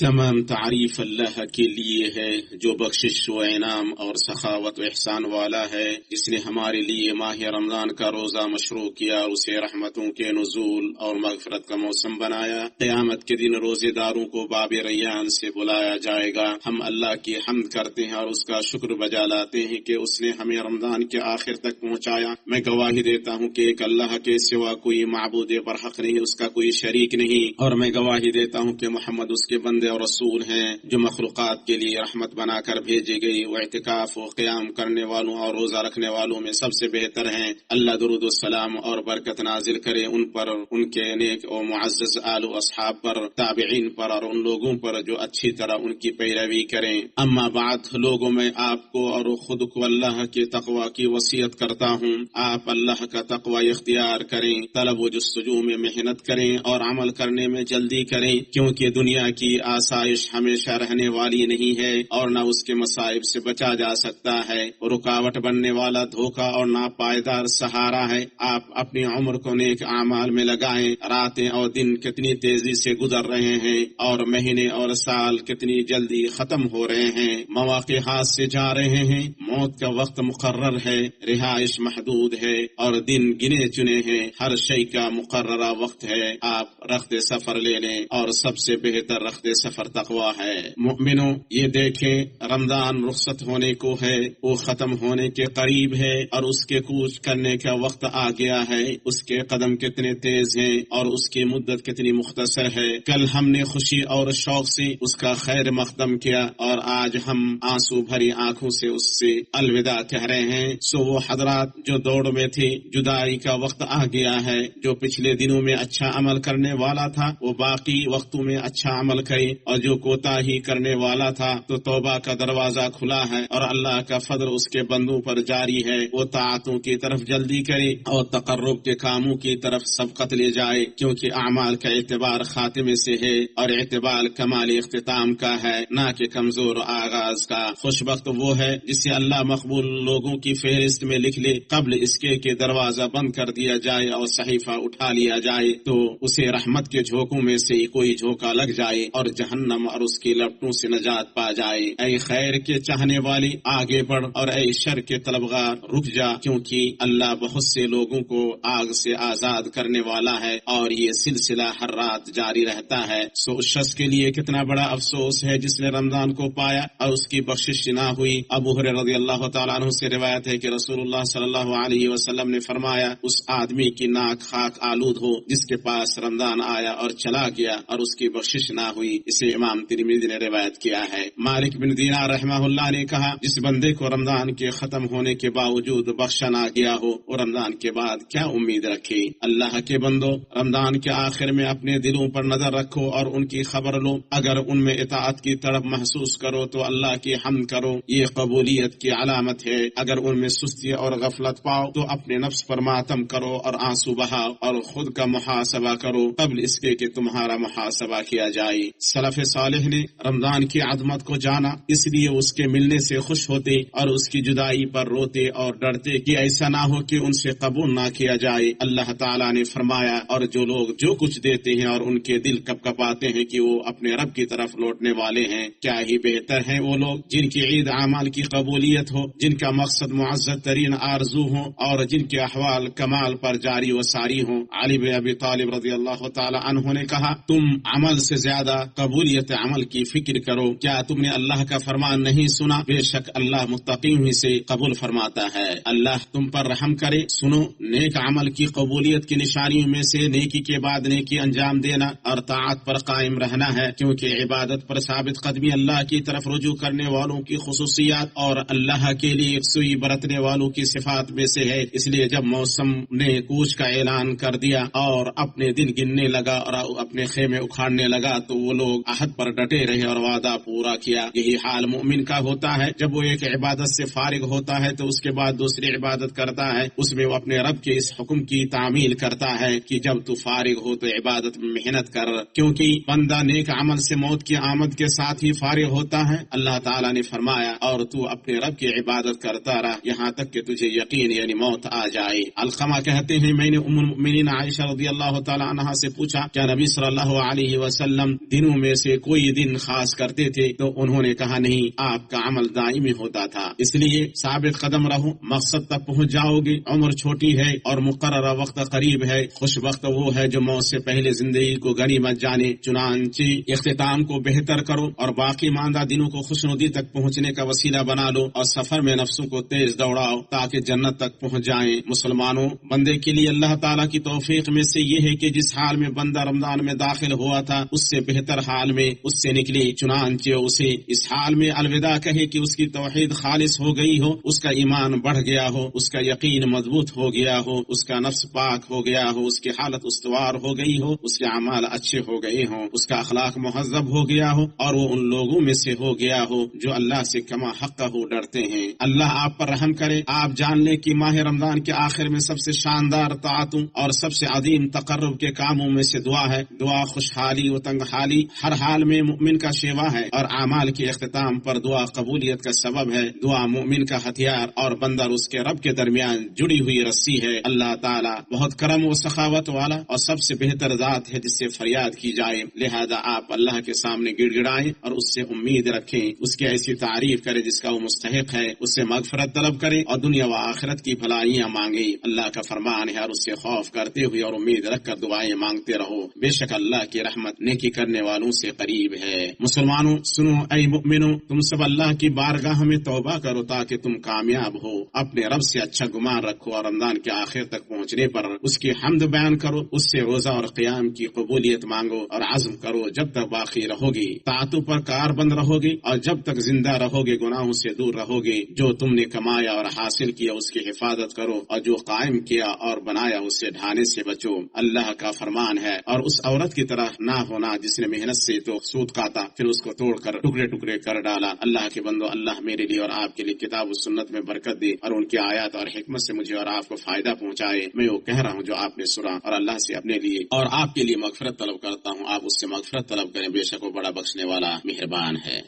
تمام تعریف اللہ کے لیے ہے جو بخشش و انعام اور سخاوت و احسان والا ہے، جس نے ہمارے لیے ماہ رمضان کا روزہ مشروع کیا اور اسے رحمتوں کے نزول اور مغفرت کا موسم بنایا۔ قیامت کے دن روزے داروں کو باب ریان سے بلایا جائے گا۔ ہم اللہ کی حمد کرتے ہیں اور اس کا شکر بجا لاتے ہیں کہ اس نے ہمیں رمضان کے آخر تک پہنچایا۔ میں گواہی دیتا ہوں کہ ایک اللہ کے سوا کوئی معبود برحق نہیں، اس کا کوئی شریک نہیں، اور میں گواہی دیتا ہوں کہ محمد اس کے بندے اور رسول ہیں جو مخلوقات کے لیے رحمت بنا کر بھیجی گئی۔ وہ اعتکاف و قیام کرنے والوں اور روزہ رکھنے والوں میں سب سے بہتر ہیں۔ اللہ درود و سلام اور برکت نازل کرے ان پر، ان کے نیک و معزز آل و اصحاب پر، تابعین پر اور ان لوگوں پر جو اچھی طرح ان کی پیروی کریں۔ اما بعد، لوگوں میں آپ کو اور خود کو اللہ کے تقوی کی وصیت کرتا ہوں۔ آپ اللہ کا تقوی اختیار کریں، طلب و جستجو میں محنت کریں اور عمل کرنے میں جلدی کریں، کیونکہ دنیا کی آسائش ہمیشہ رہنے والی نہیں ہے اور نہ اس کے مصائب سے بچا جا سکتا ہے۔ رکاوٹ بننے والا دھوکہ اور ناپائیدار سہارا ہے۔ آپ اپنی عمر کو نیک اعمال میں لگائیں۔ راتیں اور دن کتنی تیزی سے گزر رہے ہیں اور مہینے اور سال کتنی جلدی ختم ہو رہے ہیں۔ مواقع ہاتھ سے جا رہے ہیں۔ موت کا وقت مقرر ہے، رہائش محدود ہے اور دن گنے چنے ہیں۔ ہر شے کا مقررہ وقت ہے۔ آپ رخت سفر لے لیں اور سب سے بہتر رخت سفر تقوی ہے۔ مومنوں، یہ دیکھیں رمضان رخصت ہونے کو ہے، وہ ختم ہونے کے قریب ہے اور اس کے کوچ کرنے کا وقت آ گیا ہے۔ اس کے قدم کتنے تیز ہیں اور اس کی مدت کتنی مختصر ہے۔ کل ہم نے خوشی اور شوق سے اس کا خیر مقدم کیا اور آج ہم آنسو بھری آنکھوں سے اس سے الوداع کہہ رہے ہیں۔ سو وہ حضرات جو دوڑ میں تھے، جدائی کا وقت آ گیا ہے۔ جو پچھلے دنوں میں اچھا عمل کرنے والا تھا وہ باقی وقتوں میں اچھا عمل کرے، اور جو کوتاہی کرنے والا تھا تو توبہ کا دروازہ کھلا ہے اور اللہ کا فضل اس کے بندوں پر جاری ہے۔ وہ طاعتوں کی طرف جلدی کرے اور تقرب کے کاموں کی طرف سبقت لے جائے، کیونکہ اعمال کا اعتبار خاتمے سے ہے اور اعتبار کمال اختتام کا ہے، نہ کہ کمزور آغاز کا۔ خوشبخت وہ ہے جسے اللہ مقبول لوگوں کی فہرست میں لکھ لے قبل اس کے دروازہ بند کر دیا جائے اور صحیفہ اٹھا لیا جائے تو اسے رحمت کے جھونکوں میں سے کوئی جھونکا لگ جائے اور جہنم اور اس کی لپٹوں سے نجات پا جائے۔ اے خیر کے چاہنے والی آگے بڑھ اور اے شر کے طلبگار رک جا، کیونکہ اللہ بہت سے لوگوں کو آگ سے آزاد کرنے والا ہے اور یہ سلسلہ ہر رات جاری رہتا ہے۔ سو اس شخص کے لیے کتنا بڑا افسوس ہے جس نے رمضان کو پایا اور اس کی بخشش نہ ہوئی۔ ابو ہریرہ رضی اللہ تعالیٰ عنہ سے روایت ہے کہ رسول اللہ صلی اللہ علیہ وسلم نے فرمایا، اس آدمی کی ناک خاک آلود ہو جس کے پاس رمضان آیا اور چلا گیا اور اس کی بخشش نہ ہوئی۔ اسے امام ترمذی نے روایت کیا ہے۔ مالک بن دینار رحمہ اللہ نے کہا، جس بندے کو رمضان کے ختم ہونے کے باوجود بخشا نہ گیا ہو اور رمضان کے بعد کیا امید رکھے؟ اللہ کے بندو، رمضان کے آخر میں اپنے دلوں پر نظر رکھو اور ان کی خبر لو۔ اگر ان میں اطاعت کی تڑپ محسوس کرو تو اللہ کی حمد کرو، یہ قبولیت کی علامت ہے۔ اگر ان میں سستی اور غفلت پاؤ تو اپنے نفس پر ماتم کرو اور آنسو بہاؤ اور خود کا محاسبہ کرو قبل اس کے کہ تمہارا محاسبہ کیا جائے۔ سلف صالح نے رمضان کی عظمت کو جانا، اس لیے اس کے ملنے سے خوش ہوتے اور اس کی جدائی پر روتے اور ڈرتے کہ ایسا نہ ہو کہ ان سے قبول نہ کیا جائے۔ اللہ تعالیٰ نے فرمایا، اور جو لوگ جو کچھ دیتے ہیں اور ان کے دل کپ کپاتے ہیں کہ وہ اپنے رب کی طرف لوٹنے والے ہیں، کیا ہی بہتر ہیں وہ لوگ جن کی عید اعمال کی قبولیت ہو، جن کا مقصد معزز ترین آرزو ہو اور جن کے احوال کمال پر جاری و ساری ہوں۔ علی بن ابی طالب رضی اللہ تعالی عنہ نے کہا، تم عمل سے زیادہ قبولیت عمل کی فکر کرو۔ کیا تم نے اللہ کا فرمان نہیں سنا؟ بے شک اللہ متقین ہی سے قبول فرماتا ہے۔ اللہ تم پر رحم کرے۔ سنو، نیک عمل کی قبولیت کی نشانیوں میں سے نیکی کے بعد نیکی انجام دینا اور طاعت پر قائم رہنا ہے، کیونکہ عبادت پر ثابت قدمی اللہ کی طرف رجوع کرنے والوں کی خصوصیات اور اللہ کے لیے یکسوئی برتنے والوں کی صفات میں سے ہے۔ اس لیے جب موسم نے کوچ کا اعلان کر دیا اور اپنے دن گننے لگا اور اپنے خیمے اکھاڑنے لگا تو وہ لوگ عہد پر ڈٹے رہے اور وعدہ پورا کیا۔ یہی حال مومن کا ہوتا ہے، جب وہ ایک عبادت سے فارغ ہوتا ہے تو اس کے بعد دوسری عبادت کرتا ہے، اس میں وہ اپنے رب کے اس حکم کی تعمیل کرتا ہے کہ جب تو فارغ ہو تو عبادت میں محنت کر، کیونکہ بندہ نیک عمل سے موت کی آمد کے ساتھ ہی فارغ ہوتا ہے۔ اللہ تعالیٰ نے فرمایا، اور تو اپنے رب کی عبادت کرتا رہ یہاں تک کہ تجھے یقین یعنی موت آ جائے۔ علقمہ کہتے ہیں، میں نے ام المؤمنین عائشہ رضی اللہ تعالی عنہا سے پوچھا، کیا نبی صلی اللہ علیہ وسلم دنوں میں میں سے کوئی دن خاص کرتے تھے تو انہوں نے کہا نہیں، آپ کا عمل دائمی ہوتا تھا، اس لیے ثابت قدم رہو، مقصد تک پہنچ جاؤ گے۔ عمر چھوٹی ہے اور مقررہ وقت قریب ہے، خوش وقت وہ ہے جو موت سے پہلے زندگی کو غنیمت جانے، چنانچہ اختتام کو بہتر کرو اور باقی ماندہ دنوں کو خوشنودی تک پہنچنے کا وسیلہ بنا لو، اور سفر میں نفسوں کو تیز دوڑاؤ تاکہ جنت تک پہنچ جائیں۔ مسلمانوں، بندے کے لیے اللہ تعالیٰ کی توفیق میں سے یہ ہے کہ جس حال میں بندہ رمضان میں داخل ہوا تھا اس سے بہتر حال میں اس سے نکلے، چنانچہ اسے اس حال میں الوداع کہے کہ اس کی توحید خالص ہو گئی ہو، اس کا ایمان بڑھ گیا ہو، اس کا یقین مضبوط ہو گیا ہو، اس کا نفس پاک ہو گیا ہو، اس کی حالت استوار ہو گئی ہو، اس کے اعمال اچھے ہو گئے ہوں، اس کا اخلاق مہذب ہو گیا ہو، اور وہ ان لوگوں میں سے ہو گیا ہو جو اللہ سے کما حق ہو ڈرتے ہیں۔ اللہ آپ پر رحم کرے۔ آپ جان لیں کہ ماہ رمضان کے آخر میں سب سے شاندار طاعتوں اور سب سے عظیم تقرب کے کاموں میں سے دعا ہے۔ دعا خوشحالی و تنگ حالی ہر حال میں مومن کا شیوا ہے، اور اعمال کے اختتام پر دعا قبولیت کا سبب ہے۔ دعا مومن کا ہتھیار اور بندر اس کے رب کے درمیان جڑی ہوئی رسی ہے۔ اللہ تعالیٰ بہت کرم و سخاوت والا اور سب سے بہتر ذات ہے جس سے فریاد کی جائے، لہذا آپ اللہ کے سامنے گڑ گڑائیں اور اس سے امید رکھیں، اس کی ایسی تعریف کریں جس کا وہ مستحق ہے، اس سے مغفرت طلب کریں اور دنیا و آخرت کی بھلائیاں مانگیں۔ اللہ کا فرمان ہے اور اس سے خوف کرتے ہوئے اور امید رکھ کر دعائیں مانگتے رہو، بے شک اللہ کی رحمت نیکی کرنے والوں سے قریب ہے۔ مسلمانوں سنو، اے مؤمنوں، تم سب اللہ کی بارگاہ میں توبہ کرو تاکہ تم کامیاب ہو، اپنے رب سے اچھا گمان رکھو اور رمضان کے آخر تک پہنچنے پر اس کی حمد بیان کرو، اس سے روزہ اور قیام کی قبولیت مانگو اور عزم کرو جب تک باقی رہو گی، طاعتوں پر کار بند رہو گے اور جب تک زندہ رہو گے گناہوں سے دور رہو گے۔ جو تم نے کمایا اور حاصل کیا اس کی حفاظت کرو، اور جو قائم کیا اور بنایا اس سے ڈھانے سے بچو۔ اللہ کا فرمان ہے، اور اس عورت کی طرح نہ ہونا جس نے محنت سے تو سود کاتا پھر اس کو توڑ کر ٹکڑے ٹکڑے کر ڈالا۔ اللہ کے بندو، اللہ میرے لیے اور آپ کے لیے کتاب و سنت میں برکت دے اور ان کی آیات اور حکمت سے مجھے اور آپ کو فائدہ پہنچائے۔ میں وہ کہہ رہا ہوں جو آپ نے سنا، اور اللہ سے اپنے لیے اور آپ کے لیے مغفرت طلب کرتا ہوں، آپ اس سے مغفرت طلب کریں، بے شک وہ بڑا بخشنے والا مہربان ہے۔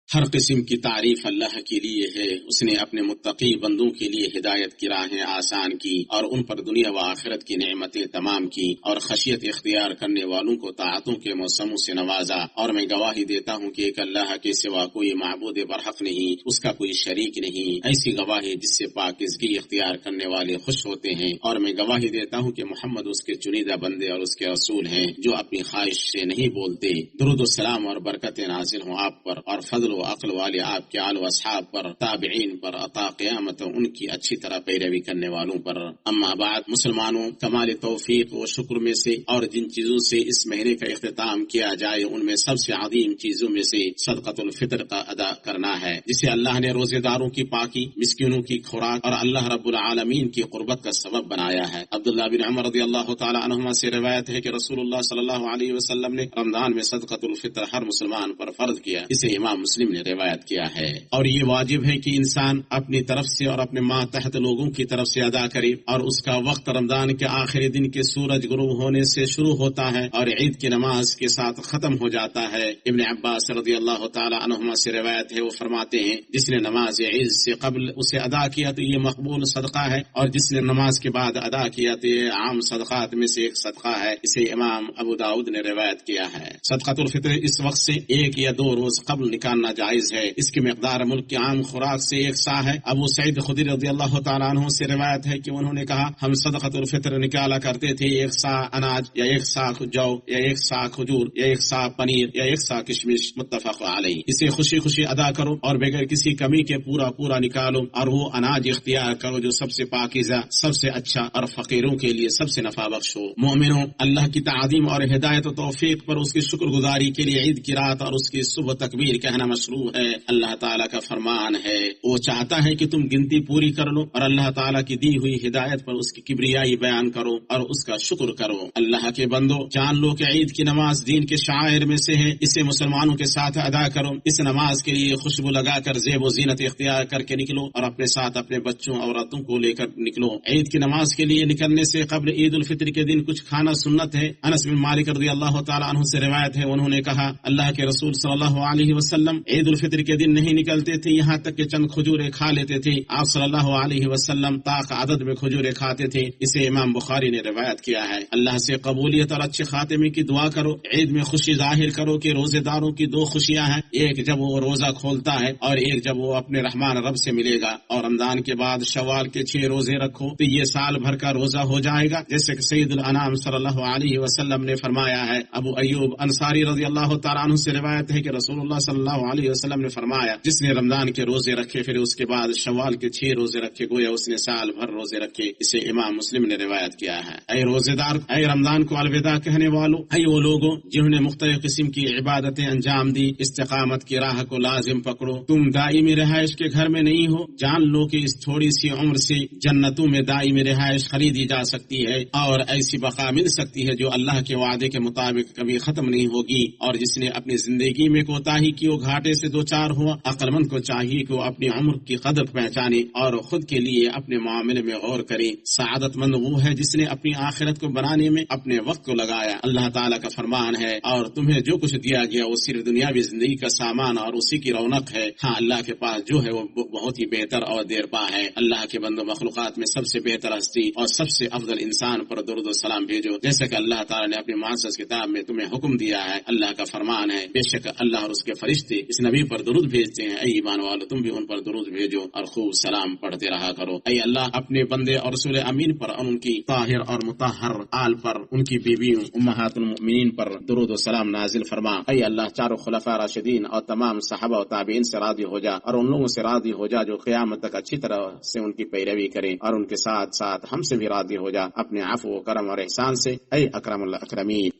ہر قسم کی تعریف اللہ کے لیے ہے، اس نے اپنے متقی بندوں کے لیے ہدایت کی راہیں آسان کی اور ان پر دنیا و آخرت کی نعمتیں تمام کی، اور خشیت اختیار کرنے والوں کو طاعتوں کے موسموں سے نوازا۔ اور میں گواہی دیتا ہوں کہ ایک اللہ کے سوا کوئی معبود برحق نہیں، اس کا کوئی شریک نہیں، ایسی گواہی جس سے پاکیزگی اختیار کرنے والے خوش ہوتے ہیں۔ اور میں گواہی دیتا ہوں کہ محمد اس کے چنیدہ بندے اور اس کے رسول ہیں جو اپنی خواہش سے نہیں بولتے۔ درود و سلام اور برکتیں نازل ہوں آپ پر اور فضل و عقل والے آپ کے آل و اصحاب پر، تابعین پر، عطا قیامت ان کی اچھی طرح پیروی کرنے والوں پر۔ اما بعد، مسلمانوں، کمال توفیق و شکر میں سے اور جن چیزوں سے اس مہینے کا اختتام کیا جائے ان میں سب سے عظیم چیزوں میں سے صدقۃ الفطر کا ادا کرنا ہے، جسے اللہ نے روزے داروں کی پاکی، مسکینوں کی خوراک اور اللہ رب العالمین کی قربت کا سبب بنایا ہے۔ عبداللہ بن عمر رضی اللہ تعالی عنہما سے روایت ہے کہ رسول اللہ صلی اللہ علیہ وسلم نے رمضان میں صدقۃ الفطر ہر مسلمان پر فرض کیا، اسے امام مسلم نے روایت کیا ہے۔ اور یہ واجب ہے کہ انسان اپنی طرف سے اور اپنے ماتحت لوگوں کی طرف سے ادا کرے، اور اس کا وقت رمضان کے آخری دن کے سورج غروب ہونے سے شروع ہوتا ہے اور عید کی نماز کے ساتھ ختم ہو جاتا ہے۔ ابن عباس رضی اللہ تعالی عنہما سے روایت ہے، وہ فرماتے ہیں جس نے نماز عید سے قبل اسے ادا کیا تو یہ مقبول صدقہ ہے، اور جس نے نماز کے بعد ادا کیا تو یہ عام صدقات میں سے ایک صدقہ ہے۔ اسے امام ابو داؤد نے روایت کیا ہے۔ صدقۃ الفطر اس وقت سے 1 یا 2 روز قبل نکالنا جائز ہے۔ اس کی مقدار ملک کی عام خوراک سے 1 سا ہے۔ ابو سعید خدری رضی اللہ تعالیٰ عنہ سے روایت ہے کہ انہوں نے کہا ہم صدقۃ الفطر نکالا کرتے تھے 1 سا اناج یا 1 سا جو یا 1 سا کھجور یا 1 سا پنیر یا 1 سا کشمش، متفق علیہ۔ اسے خوشی خوشی ادا کرو اور بغیر کسی کمی کے پورا نکالو، اور وہ اناج اختیار کرو جو سب سے پاکیزہ، سب سے اچھا اور فقیروں کے لیے سب سے نفع بخش ہو۔ مومنوں، اللہ کی تعظیم اور ہدایت و توفیق پر اس کی شکر گزاری کے لیے عید کی رات اور اس کی صبح تکبیر کہنا مشروع ہے۔ اللہ تعالیٰ کا فرمان ہے، وہ چاہتا ہے کہ تم گنتی پوری کر لو اور اللہ تعالیٰ کی دی ہوئی ہدایت پر اس کی کبریائی بیان کرو اور اس کا شکر کرو۔ اللہ کے بندو، جان لو کہ عید کی نماز دین کے شعائر میں سے ہے، اسے مسلمانوں کے ساتھ ادا کرو۔ اس نماز کے لیے خوشبو لگا کر زیب و زینت اختیار کر کے نکلو اور اپنے ساتھ اپنے بچوں عورتوں کو لے کر نکلو۔ عید کی نماز کے لیے نکلنے سے قبل عید الفطر کے دن کچھ کھانا سنت ہے۔ انس بن مالک رضی اللہ تعالی عنہ سے روایت ہے، انہوں نے کہا اللہ کے رسول صلی اللہ علیہ وسلم عید الفطر کے دن نہیں نکلتے تھے، یہاں تک کہ چند کھجوریں کھا لیتے تھے. آپ صلی اللہ علیہ وسلم طاق عدد میں کھجوریں کھاتے تھے. اسے امام بخاری نے روایت کیا ہے. اللہ سے قبولیت اور اچھے خاتمے کی دعا کرو. عید میں خوشی ظاہر کرو کہ روزے داروں کی دو خوشیاں ہیں، ایک جب وہ روزہ کھولتا ہے اور ایک جب وہ اپنے رحمان رب سے ملے گا. اور رمضان کے بعد شوال کے 6 روزے رکھو تو یہ سال بھر کا روزہ ہو جائے گا، جیسے کہ سید الانام صلی اللہ علیہ وسلم نے فرمایا ہے. ابو ایوب انصاری رضی اللہ تعالیٰ عنہ سے روایت ہے کہ رسول اللہ صلی اللہ علیہ وسلم نے فرمایا، جس نے رمضان کے روزے رکھے پھر اس کے بعد شوال کے 6 روزے رکھے گویا اس نے سال بھر روزے رکھے. اسے امام مسلم نے روایت کیا ہے. اے روزے دار، اے رمضان کو الوداع کہنے والوں، اے وہ لوگوں جنہوں نے مختلف قسم کی عبادتیں انجام دی، استقامت کی راہ کو لازم پکڑو. تم دائمی رہائش کے گھر میں نہیں ہو. جان لو کہ اس تھوڑی سی عمر سے جنتوں میں دائمی رہائش خریدی جا سکتی ہے اور ایسی بقا مل سکتی ہے جو اللہ کے وعدے کے مطابق کبھی ختم نہیں ہوگی. اور جس نے اپنی زندگی میں کوتاہی کی وہ گھاٹے سے دوچار ہوا. عقل مند کو چاہیے کہ وہ اپنی عمر کی قدر پہچانے اور خود کے لیے اپنے معاملے میں غور کرے. سعادت مند وہ ہے جس نے اپنی آخرت کو بنانے میں اپنے وقت کو لگایا. اللہ تعالیٰ کا فرمان ہے، اور تمہیں جو کچھ دیا گیا وہ صرف دنیاوی زندگی کا سامان اور اسی کی رونق ہے. ہاں، اللہ کے پاس جو ہے وہ بہت ہی بہتر اور دیرپا ہے. اللہ کے بندو، مخلوقات میں سب سے بہتر ہستی اور سب سے افضل انسان پر درود و سلام بھیجو، جیسا کہ اللہ تعالیٰ نے اپنی معزز کتاب میں تمہیں حکم دیا ہے. اللہ کا فرمان ہے، بے شک اللہ اور اس کے فرشتے اس نبی پر درود بھیجتے ہیں. اے ایمان والو، تم بھی ان پر درود بھیجو اور خوب سلام پڑھتے رہا کرو. اے اللہ، اپنے بندے اور رسول امین پر اور ان کی طاہر اور مطہر آل پر، ان کی بیویوں امہات المؤمنین پر درود و سلام نازل فرما. اے اللہ، چاروں خلفاء راشدین اور تمام صحابہ و تابعین سے راضی ہو جا اور ان لوگوں سے راضی ہو جا جو قیامت تک اچھی طرح سے ان کی پیروی کریں، اور ان کے ساتھ ساتھ ہم سے بھی راضی ہو جا اپنے عفو و کرم اور احسان سے. اے اکرم الاکرمین.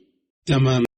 تمام